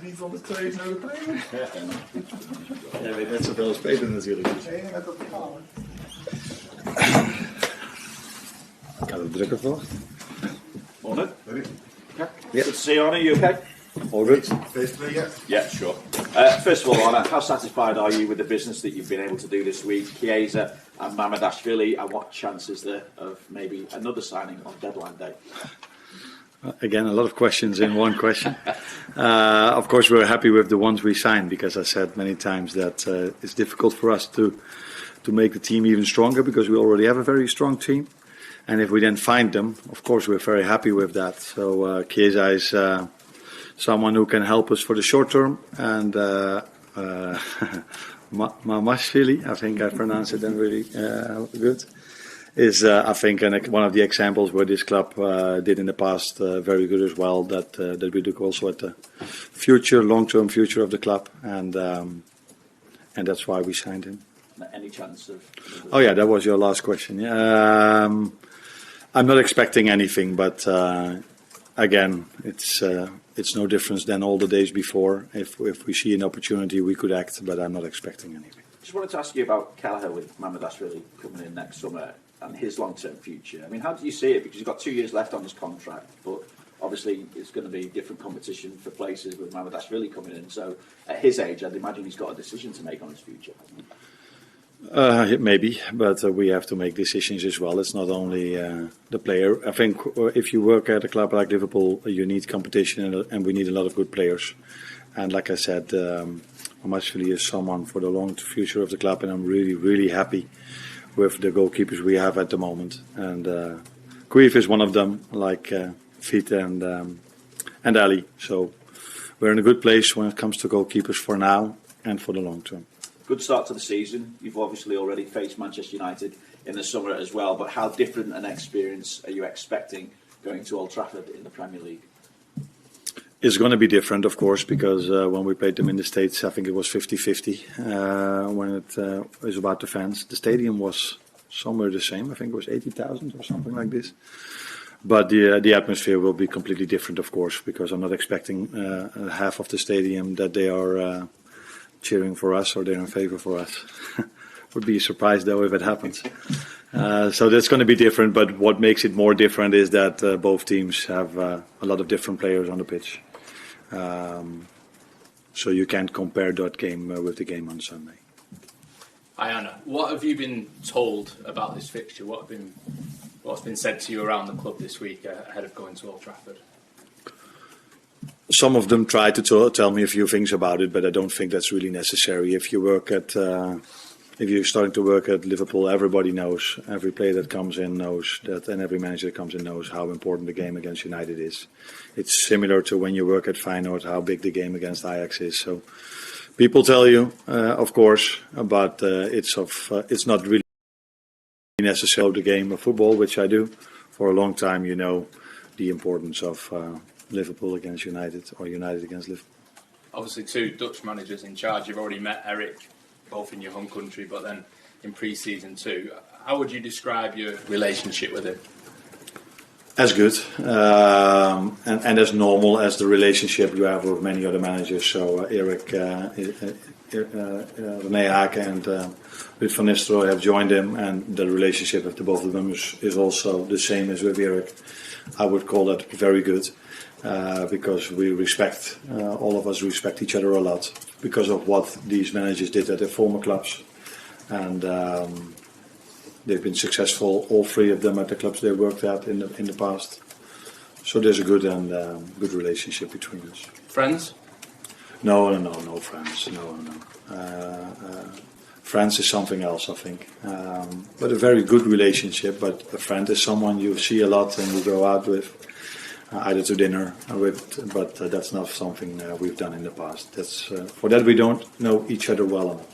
Die van de twee naar de trainer. Jij weet net zoveel als Peter natuurlijk. Nee, net op de kamer. Ik had het drukker verwacht. Morning. Ready? Yeah. Yeah. Good to see you, Arne. You okay? All good. Basically, yeah. Yeah, sure. First of all, Arne, how satisfied are you with the business that you've been able to do this week? Chiesa and Mamardashvili, and what chance is there of maybe another signing on deadline day? Again, a lot of questions in one question. Of course, we're happy with the ones we signed because I said many times that it's difficult for us to make the team even stronger because we already have a very strong team. And if we then find them, of course, we're very happy with that. So Chiesa is someone who can help us for the short term. And Mamashvili, I think I pronounced it then really good, is I think one of the examples where this club did in the past very good as well. That we look also at the future, long-term future of the club, and that's why we signed him. Any chance of? Oh yeah, that was your last question. Yeah. I'm not expecting anything, but again, it's no difference than all the days before. If we see an opportunity, we could act, but I'm not expecting anything. Just wanted to ask you about Kelleher with Mamardashvili coming in next summer and his long-term future. I mean, how do you see it? Because he's got 2 years left on his contract, but obviously it's going to be different competition for places with Mamardashvili coming in. So at his age, I'd imagine he's got a decision to make on his future. Maybe, but we have to make decisions as well. It's not only the player. I think if you work at a club like Liverpool, you need competition, and we need a lot of good players. And like I said, Mamashvili is someone for the long future of the club, and I'm really, really happy with the goalkeepers we have at the moment. And Cruyff is one of them, like Fit and Ali. So we're in a good place when it comes to goalkeepers for now and for the long term. Good start to the season. You've obviously already faced Manchester United in the summer as well, but how different an experience are you expecting going to Old Trafford in the Premier League? It's going to be different, of course, because when we played them in the States, I think it was 50-50 when it was about the fans. The stadium was somewhere the same. I think it was 80,000 or something like this. But the atmosphere will be completely different, of course, because I'm not expecting half of the stadium that they are cheering for us or they're in favor for us. Would be a surprise though if it happens. So that's going to be different, but what makes it more different is that both teams have a lot of different players on the pitch. So you can't compare that game with the game on Sunday. Hi Anna, what have you been told about this fixture? What's been said to you around the club this week ahead of going to Old Trafford? Some of them try to tell me a few things about it, but I don't think that's really necessary. If you're starting to work at Liverpool, everybody knows, every player that comes in knows that, and every manager that comes in knows how important the game against United is. It's similar to when you work at Feyenoord, how big the game against Ajax is. So people tell you, of course, but it's not really necessary. The game of football, which I do for a long time, you know the importance of Liverpool against United or United against Liverpool. Obviously, two Dutch managers in charge. You've already met Eric, both in your home country, but then in pre-season too. How would you describe your relationship with him? As good and as normal as the relationship you have with many other managers. So Eric, René Haken and Ruud van Nistelrooy have joined him, and the relationship of the both of them is also the same as with Eric. I would call that very good. Because we respect, all of us respect each other a lot because of what these managers did at their former clubs. And they've been successful, all three of them, at the clubs they worked at in the past. So there's a good relationship between us. Friends? No friends. No. Friends is something else, I think. But a very good relationship. But a friend is someone you see a lot and you go out with. Either to dinner with, but that's not something we've done in the past. That's for that we don't know each other well enough.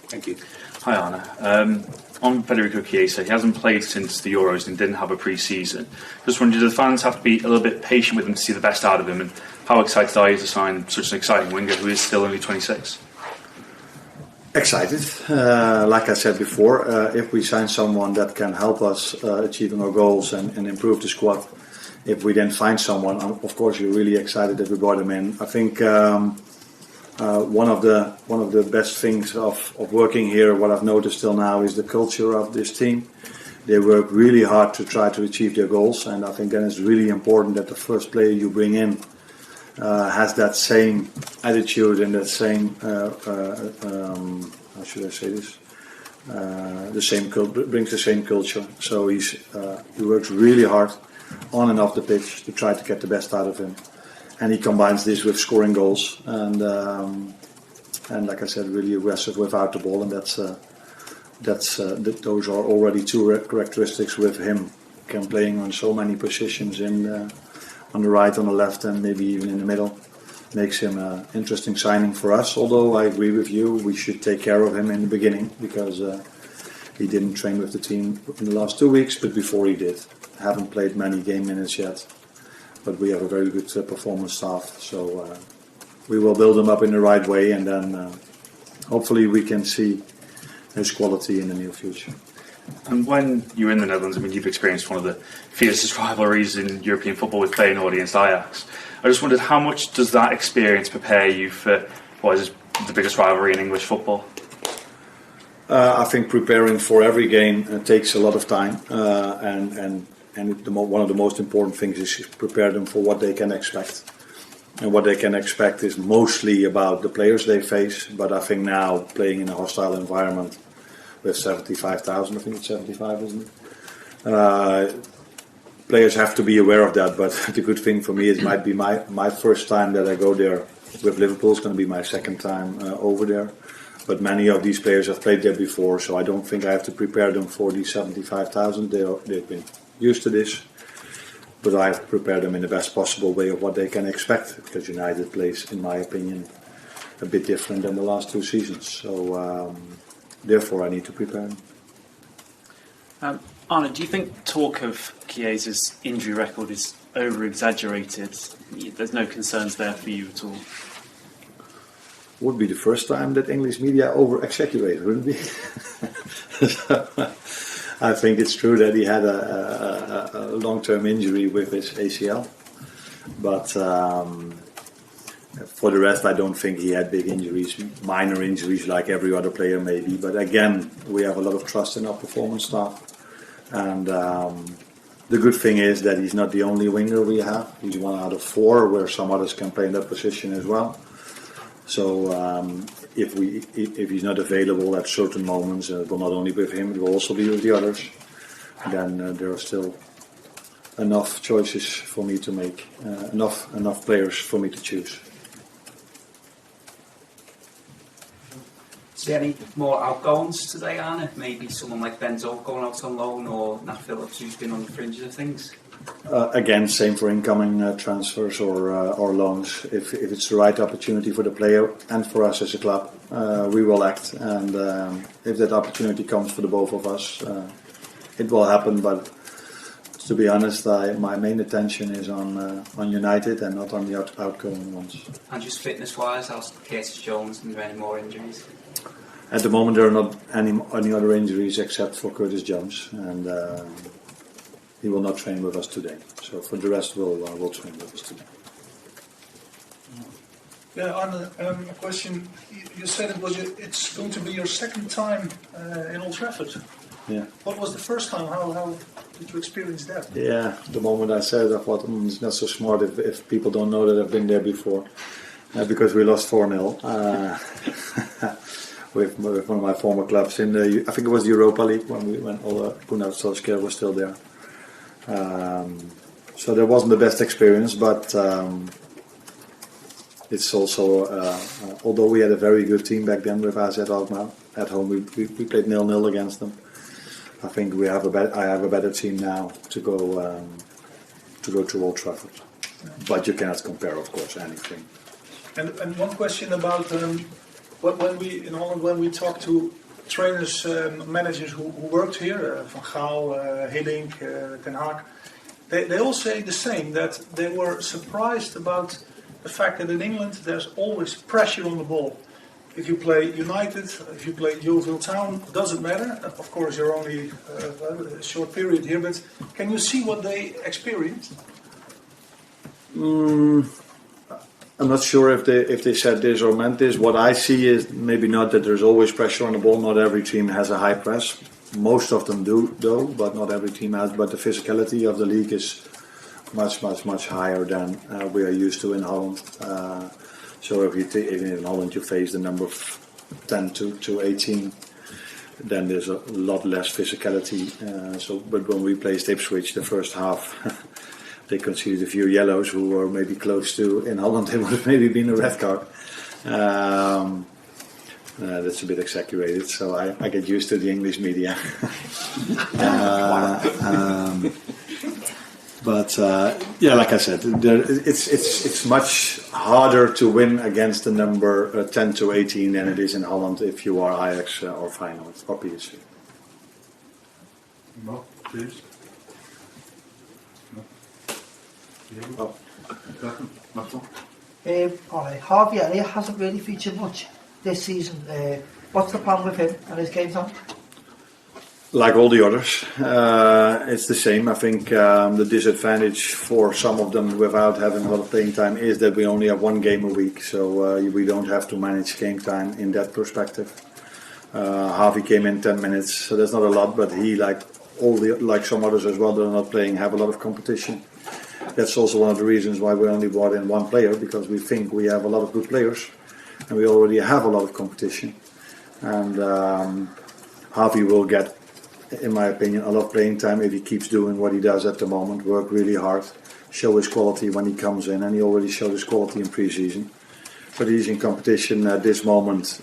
Thank you. Hi Arne. On Federico Chiesa, he hasn't played since the Euros and didn't have a pre-season. Just wondered, do the fans have to be a little bit patient with him to see the best out of him? And how excited are you to sign such an exciting winger who is still only 26? Excited. Like I said before, if we sign someone that can help us achieving our goals and improve the squad, if we then find someone, of course, you're really excited that we brought him in. I think one of the best things of working here, what I've noticed till now, is the culture of this team. They work really hard to try to achieve their goals, and I think then it's really important that the first player you bring in has that same attitude and that same, how should I say this? Brings the same culture. So he works really hard on and off the pitch to try to get the best out of him, and he combines this with scoring goals and like I said, really aggressive without the ball, and those are already two characteristics with him. Can playing on so many positions on the right, on the left, and maybe even in the middle. Makes him an interesting signing for us, although I agree with you, we should take care of him in the beginning, because he didn't train with the team in the last 2 weeks, but before he did. Haven't played many game minutes yet, but we have a very good performance staff, so we will build him up in the right way, and then hopefully we can see his quality in the near future. And when you're in the Netherlands, I mean, you've experienced one of the fiercest rivalries in European football with Feyenoord against Ajax. I just wondered, how much does that experience prepare you for what is the biggest rivalry in English football? I think preparing for every game takes a lot of time, and one of the most important things is prepare them for what they can expect. And what they can expect is mostly about the players they face, but I think now playing in a hostile environment with 75,000, I think it's 75, isn't it? Players have to be aware of that, but the good thing for me is it might be my first time that I go there with Liverpool. It's going to be my second time over there. But many of these players have played there before, so I don't think I have to prepare them for these 75,000. They've been used to this. But I have prepared them in the best possible way of what they can expect, because United plays, in my opinion, a bit different than the last 2 seasons. So therefore I need to prepare them. Arne, do you think talk of Chiesa's injury record is over-exaggerated? There's no concerns there for you at all? Would be the first time that English media over-exaggerate, wouldn't it? I think it's true that he had a long-term injury with his ACL, but for the rest I don't think he had big injuries, minor injuries like every other player maybe, but again we have a lot of trust in our performance staff, and the good thing is that he's not the only winger we have. He's 1 out of 4, where some others can play in that position as well. So if he's not available at certain moments, it will not only be with him, it will also be with the others. Then there are still enough choices for me to make, enough players for me to choose. See any more outgoings today, Arne? Maybe someone like Benzo going out on loan, or Nat Phillips, who's been on the fringes of things? Again, same for incoming transfers or loans. If it's the right opportunity for the player and for us as a club, we will act. And if that opportunity comes for the both of us, it will happen. But to be honest, my main attention is on United and not on the outgoing ones. And just fitness-wise, how's Curtis Jones, and are there any more injuries? At the moment, there are not any other injuries except for Curtis Jones, and he will not train with us today. So for the rest, we'll train with us today. Yeah, Arne, a question. You said it's going to be your second time in Old Trafford. Yeah. What was the first time? How did you experience that? Yeah, the moment I said it, I thought it's not so smart if people don't know that I've been there before, because we lost 4-0 with one of my former clubs in the, I think it was the Europa League when Gunnar Solskjaer was still there. So that wasn't the best experience, but it's also, although we had a very good team back then with AZ Alkmaar at home, we played 0-0 against them. I think I have a better team now to go to Old Trafford, but you cannot compare, of course, anything. And one question about when we in Holland, when we talk to trainers, managers who worked here, Van Gaal, Hiddink, Ten Hag, they all say the same, that they were surprised about the fact that in England there's always pressure on the ball. If you play United, if you play Yeovil Town, doesn't matter. Of course, you're only a short period here, but can you see what they experienced? I'm not sure if they said this or meant this. What I see is maybe not that there's always pressure on the ball. Not every team has a high press. Most of them do, though, but not every team has. But the physicality of the league is much higher than we are used to in Holland. So if even in Holland you face the number of 10 to 18, then there's a lot less physicality. But when we played Ipswich the first half, they conceded a few yellows who were maybe close to, in Holland, it would have maybe been a red card. That's a bit exaggerated, so I get used to the English media. But like I said, it's much harder to win against the number 10 to 18 than it is in Holland if you are Ajax or Feyenoord or PSV. No, please. All right, Harvey Elliott hasn't really featured much this season. What's the plan with him and his game time? Like all the others, it's the same. I think the disadvantage for some of them without having a lot of playing time is that we only have one game a week, so we don't have to manage game time in that perspective. Harvey came in 10 minutes, so that's not a lot, but he, like some others as well that are not playing, have a lot of competition. That's also one of the reasons why we only brought in one player, because we think we have a lot of good players and we already have a lot of competition. And Harvey will get, in my opinion, a lot of playing time if he keeps doing what he does at the moment, work really hard, show his quality when he comes in, and he already showed his quality in pre-season. But he's in competition at this moment.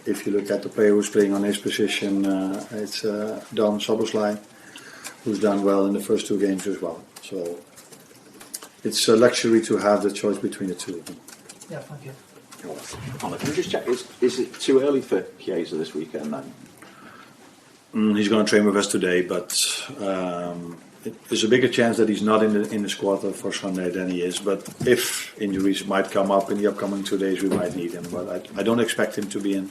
If you look at the player who's playing on his position, it's Dom Soboslai, who's done well in the first two games as well. So it's a luxury to have the choice between the two of them. Yeah, thank you. Arne, can you just check, is it too early for Chiesa this weekend then? He's going to train with us today, but there's a bigger chance that he's not in the squad for Sunday than he is. But if injuries might come up in the upcoming 2 days, we might need him. But I don't expect him to be in.